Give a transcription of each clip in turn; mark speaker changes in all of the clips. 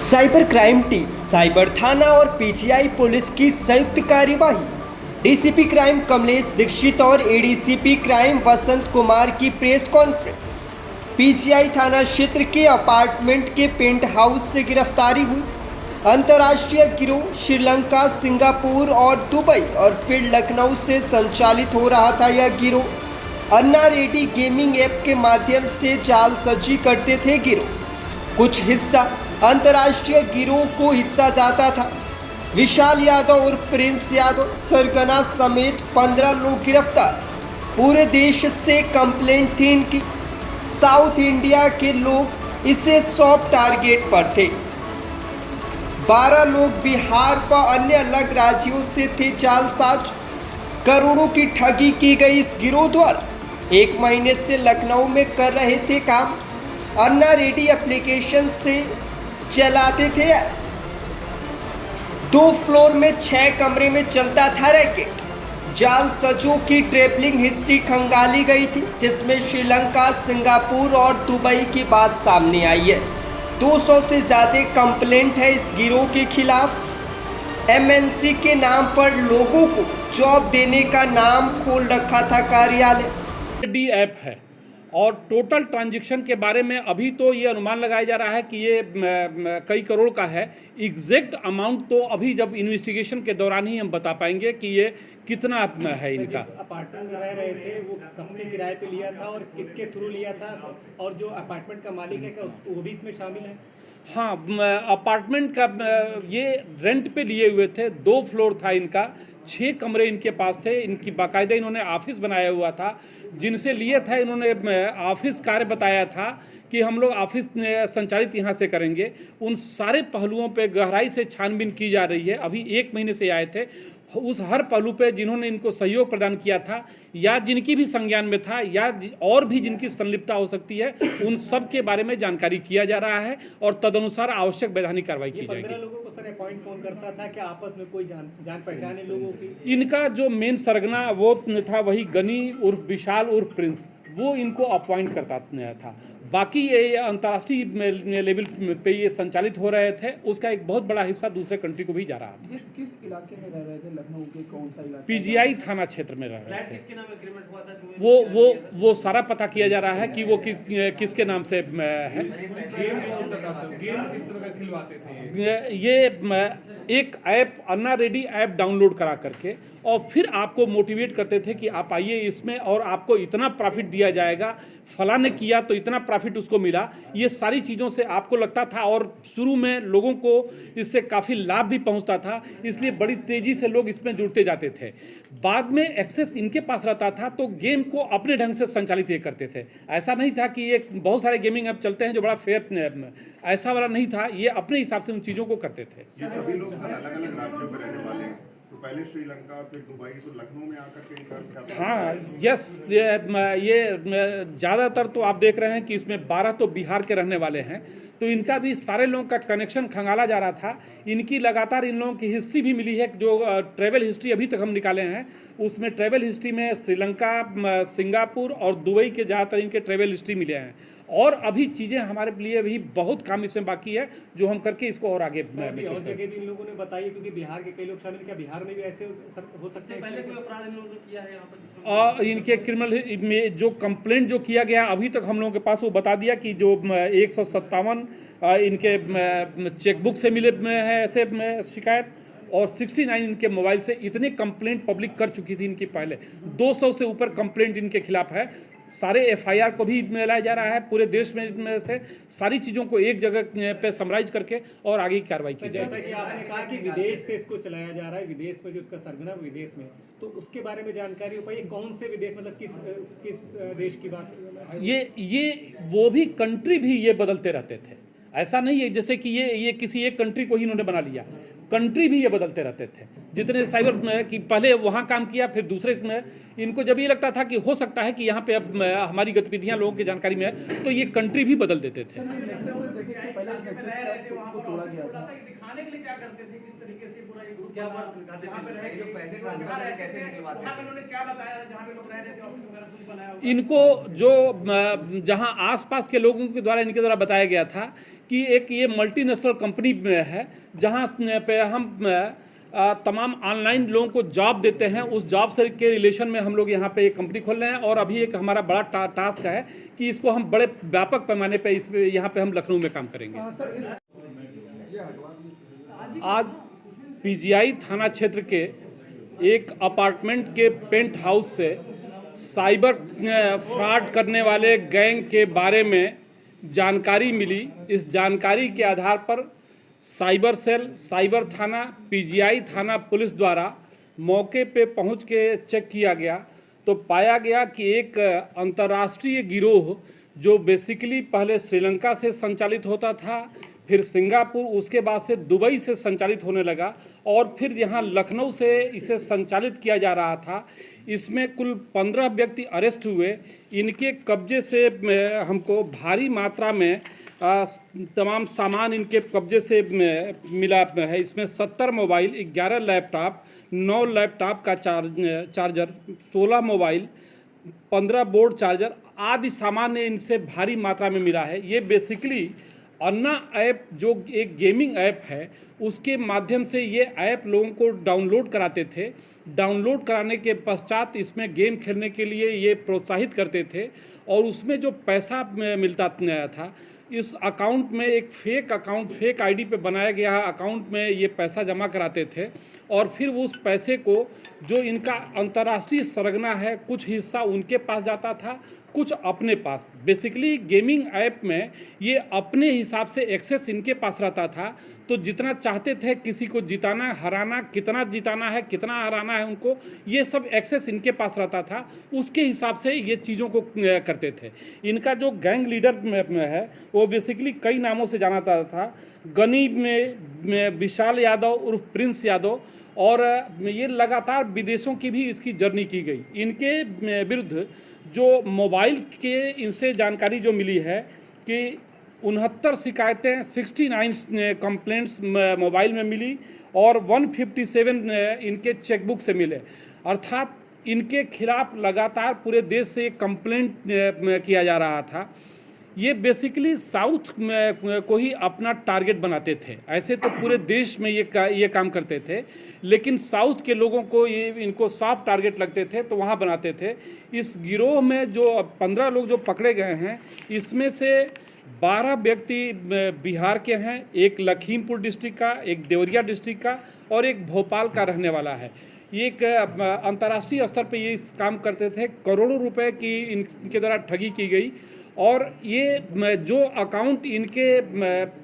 Speaker 1: Cyber crime team, cyber थाना और PGI police की संयुक्त कार्यवाही। डीसीपी क्राइम कमलेश दीक्षित और एडीसीपी क्राइम वसंत कुमार की प्रेस कॉन्फ्रेंस। पीजीआई थाना क्षेत्र के अपार्टमेंट के पेंट हाउस से गिरफ्तारी हुई। अंतर्राष्ट्रीय गिरोह श्रीलंका, सिंगापुर और दुबई और फिर लखनऊ से संचालित हो रहा था। यह गिरोह अन्ना रेड्डी गेमिंग ऐप के माध्यम से जालसाजी करते थे। गिरोह कुछ हिस्सा अंतर्राष्ट्रीय गिरोह को हिस्सा जाता था। विशाल यादव और प्रिंस यादव, सरगना समेत 15 लोग गिरफ्तार। पूरे देश से कंप्लेंट थी इनकी। साउथ इंडिया के लोग इसे सॉफ्ट टारगेट पर थे। 12 लोग बिहार व अन्य अलग राज्यों से थे जालसाज। करोड़ों की ठगी की गई इस गिरोह द्वारा। 1 महीने से लखनऊ में कर रहे थे काम। अन्ना रेड्डी एप्लीकेशन से चलाते थे। 2 फ्लोर में 6 कमरे में चलता था रैकेट। जालसाजों की ट्रैवलिंग हिस्ट्री खंगाली गई थी, जिसमें श्रीलंका, सिंगापुर और दुबई की बात सामने आई है। 200 से ज़्यादा कंप्लेंट है इस गिरोह के खिलाफ। एमएनसी के नाम पर लोगों को जॉब देने का नाम खोल रखा था कार्यालय।
Speaker 2: डी ऐप है और टोटल ट्रांजैक्शन के बारे में अभी तो ये अनुमान लगाया जा रहा है कि ये कई करोड़ का है। एग्जैक्ट अमाउंट तो अभी जब इन्वेस्टिगेशन के दौरान ही हम बता पाएंगे कि ये कितना है इनका।
Speaker 3: अपार्टमेंट में रह रहे थे, वो कब से किराए पे लिया था और किसके थ्रू लिया था, और जो अपार्टमेंट का मालिक है वो भी इसमें शामिल है?
Speaker 2: हाँ, अपार्टमेंट का ये रेंट पे लिए हुए थे। 2 फ्लोर था इनका, 6 कमरे इनके पास थे। इनकी बाकायदा इन्होंने ऑफिस बनाया हुआ था। जिनसे लिए थे इन्होंने ऑफिस कार्य बताया था कि हम लोग ऑफिस संचालित यहाँ से करेंगे। उन सारे पहलुओं पे गहराई से छानबीन की जा रही है। अभी 1 महीने से आए थे। उस हर पहलू पे जिन्होंने इनको सहयोग प्रदान किया था या जिनकी भी संज्ञान में था या और भी जिनकी संलिप्तता हो सकती है, उन सब के बारे में जानकारी किया जा रहा है और तदनुसार आवश्यक वैधानिक कार्रवाई की जाएगी।
Speaker 3: 15 लोगों को सर अपॉइंट कौन करता था? क्या आपस में कोई जान पहचान है लोगों की?
Speaker 2: इनका जो मेन सरगना वो था वही गनी उर्फ विशाल उर्फ प्रिंस, वो इनको अपॉइंट करता था। बाकी ये अंतर्राष्ट्रीय लेवल पे ये संचालित हो रहे थे। उसका एक बहुत बड़ा हिस्सा दूसरे कंट्री को भी जा रहा था।
Speaker 4: ये किस इलाके में रह रहे थे? लखनऊ के कौन सा इलाका?
Speaker 2: पीजीआई थाना क्षेत्र में रह रहे थे। किसके नाम एग्रीमेंट हुआ था? वो सारा पता किया जा रहा है कि वो किसके नाम से है। ये एक ऐप अन्ना रेड्डी ऐप डाउनलोड करा करके और फिर आपको मोटिवेट करते थे कि आप आइए इसमें और आपको इतना प्रॉफिट दिया जाएगा, फला ने किया तो इतना प्रॉफिट उसको मिला। ये सारी चीज़ों से आपको लगता था और शुरू में लोगों को इससे काफ़ी लाभ भी पहुंचता था, इसलिए बड़ी तेज़ी से लोग इसमें जुड़ते जाते थे। बाद में एक्सेस इनके पास रहता था तो गेम को अपने ढंग से संचालित ये करते थे। ऐसा नहीं था कि ये बहुत सारे गेमिंग ऐप चलते हैं जो बड़ा फेयर, ऐसा वाला नहीं था। ये अपने हिसाब से उन चीज़ों को करते थे।
Speaker 5: ये सभी लोग सर अलग-अलग राज्यों में रहने वाले हैं, तो पहले श्रीलंका, फिर दुबई, तो लखनऊ में आकर के इनका
Speaker 2: हाँ, यस, ये ज़्यादातर तो आप देख रहे हैं कि इसमें 12 तो बिहार के रहने वाले हैं, तो इनका भी सारे लोगों का कनेक्शन खंगाला जा रहा था। इनकी लगातार इन लोगों की हिस्ट्री भी मिली है, जो ट्रैवल हिस्ट्री अभी तक हम निकाले हैं उसमें ट्रैवल हिस्ट्री में श्रीलंका, सिंगापुर और दुबई के ज़्यादातर इनके ट्रैवल हिस्ट्री मिले हैं। और अभी चीज़ें हमारे लिए भी बहुत काम इसमें बाकी है जो हम करके इसको और आगे
Speaker 3: और जगह भी इन लोगों ने बताई, क्योंकि बिहार के कई लोग शामिल। क्या बिहार में भी ऐसे हो सकते हैं? पहले कोई अपराध इन लोगों ने किया है यहाँ पर?
Speaker 2: इनके क्रिमिनल में जो कंप्लेंट जो किया गया अभी तक हम लोगों के पास, वो बता दिया कि जो 157 इनके चेकबुक से मिले है ऐसे शिकायत, और 69 इनके मोबाइल से। इतने कंप्लेंट पब्लिक कर चुकी थी इनकी पहले। 200 से ऊपर कंप्लेंट इनके खिलाफ है। सारे एफआईआर को भी मिलाया जा रहा है पूरे देश में से सारी चीज़ों को एक जगह पे समराइज करके और आगे की कार्रवाई की जाएगी।
Speaker 3: जैसा कि आपने कहा कि विदेश से इसको चलाया जा रहा है, विदेश में जो इसका सरगना विदेश में, तो उसके बारे में जानकारी हो पाई? कौन से विदेश, मतलब किस देश की बात?
Speaker 2: ये वो भी कंट्री भी ये बदलते रहते थे। ऐसा नहीं है जैसे कि ये किसी एक कंट्री को ही इन्होंने बना लिया। कंट्री भी ये बदलते रहते थे। जितने साइबर में कि पहले वहाँ काम किया, फिर दूसरे में इनको जब ये लगता था कि हो सकता है कि यहाँ पे अब हमारी गतिविधियाँ लोगों की जानकारी में है, तो ये कंट्री भी बदल देते थे। इनको जो जहाँ आसपास के लोगों के द्वारा इनके द्वारा बताया गया था कि एक ये मल्टीनेशनल कंपनी है जहाँ पे हम तमाम ऑनलाइन लोगों को जॉब देते हैं। उस जॉब से के रिलेशन में हम लोग यहाँ पे एक कंपनी खोल रहे हैं और अभी एक हमारा बड़ा टास्क है कि इसको हम बड़े व्यापक पैमाने पे इस यहाँ पे हम लखनऊ में काम करेंगे। आज पीजीआई थाना क्षेत्र के एक अपार्टमेंट के पेंट हाउस से साइबर फ्रॉड करने वाले गैंग के बारे में जानकारी मिली। इस जानकारी के आधार पर साइबर सेल, साइबर थाना, पीजीआई थाना पुलिस द्वारा मौके पे पहुंच के चेक किया गया तो पाया गया कि एक अंतर्राष्ट्रीय गिरोह जो बेसिकली पहले श्रीलंका से संचालित होता था, फिर सिंगापुर, उसके बाद से दुबई से संचालित होने लगा और फिर यहाँ लखनऊ से इसे संचालित किया जा रहा था। इसमें कुल 15 व्यक्ति अरेस्ट हुए। इनके कब्जे से हमको भारी मात्रा में तमाम सामान इनके कब्जे से मिला है। इसमें 70 मोबाइल, 11 लैपटॉप, 9 लैपटॉप का चार्जर, 16 मोबाइल, 15 बोर्ड चार्जर आदि सामान इनसे भारी मात्रा में मिला है। ये बेसिकली अन्ना ऐप जो एक गेमिंग ऐप है उसके माध्यम से ये ऐप लोगों को डाउनलोड कराते थे। डाउनलोड कराने के पश्चात इसमें गेम खेलने के लिए ये प्रोत्साहित करते थे और उसमें जो पैसा मिलता था इस अकाउंट में एक फेक अकाउंट, फेक आईडी पे बनाया गया अकाउंट में ये पैसा जमा कराते थे और फिर उस पैसे को जो इनका अंतर्राष्ट्रीय सरगना है कुछ हिस्सा उनके पास जाता था, कुछ अपने पास। बेसिकली गेमिंग ऐप में ये अपने हिसाब से एक्सेस इनके पास रहता था, तो जितना चाहते थे किसी को जिताना, हराना, कितना जिताना है, कितना हराना है उनको, ये सब एक्सेस इनके पास रहता था। उसके हिसाब से ये चीज़ों को करते थे। इनका जो गैंग लीडर में है वो बेसिकली कई नामों से जाना जाता था। गनी में विशाल यादव उर्फ प्रिंस यादव, और ये लगातार विदेशों की भी इसकी जर्नी की गई। इनके विरुद्ध जो मोबाइल के इनसे जानकारी जो मिली है कि 69 शिकायतें, 69 कंप्लेंट्स मोबाइल में मिली और 157 इनके चेकबुक से मिले। अर्थात इनके खिलाफ लगातार पूरे देश से कंप्लेंट किया जा रहा था। ये बेसिकली साउथ को ही अपना टारगेट बनाते थे। ऐसे तो पूरे देश में ये काम करते थे, लेकिन साउथ के लोगों को ये इनको साफ टारगेट लगते थे तो वहाँ बनाते थे। इस गिरोह में जो 15 लोग जो पकड़े गए हैं इसमें से 12 व्यक्ति बिहार के हैं, एक लखीमपुर डिस्ट्रिक्ट का, एक देवरिया डिस्ट्रिक्ट का और एक भोपाल का रहने वाला है। ये एक अंतर्राष्ट्रीय स्तर पे ये इस काम करते थे। करोड़ों रुपए की इनके द्वारा ठगी की गई और ये जो अकाउंट इनके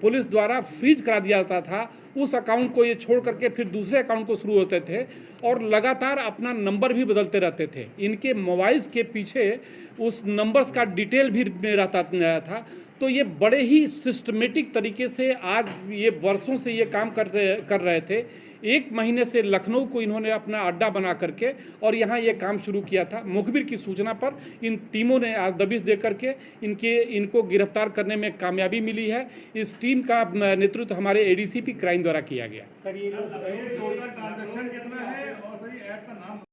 Speaker 2: पुलिस द्वारा फ्रीज करा दिया जाता था उस अकाउंट को ये छोड़ करके फिर दूसरे अकाउंट को शुरू होते थे और लगातार अपना नंबर भी बदलते रहते थे। इनके मोबाइल्स के पीछे उस नंबर्स का डिटेल भी रहता था। तो ये बड़े ही सिस्टमेटिक तरीके से आज ये वर्षों से ये काम कर रहे थे। 1 महीने से लखनऊ को इन्होंने अपना अड्डा बना करके और यहाँ ये काम शुरू किया था। मुखबिर की सूचना पर इन टीमों ने आज दबिश दे करके इनको गिरफ्तार करने में कामयाबी मिली है। इस टीम का नेतृत्व हमारे एडीसीपी क्राइम द्वारा किया गया।
Speaker 3: सर ये लोग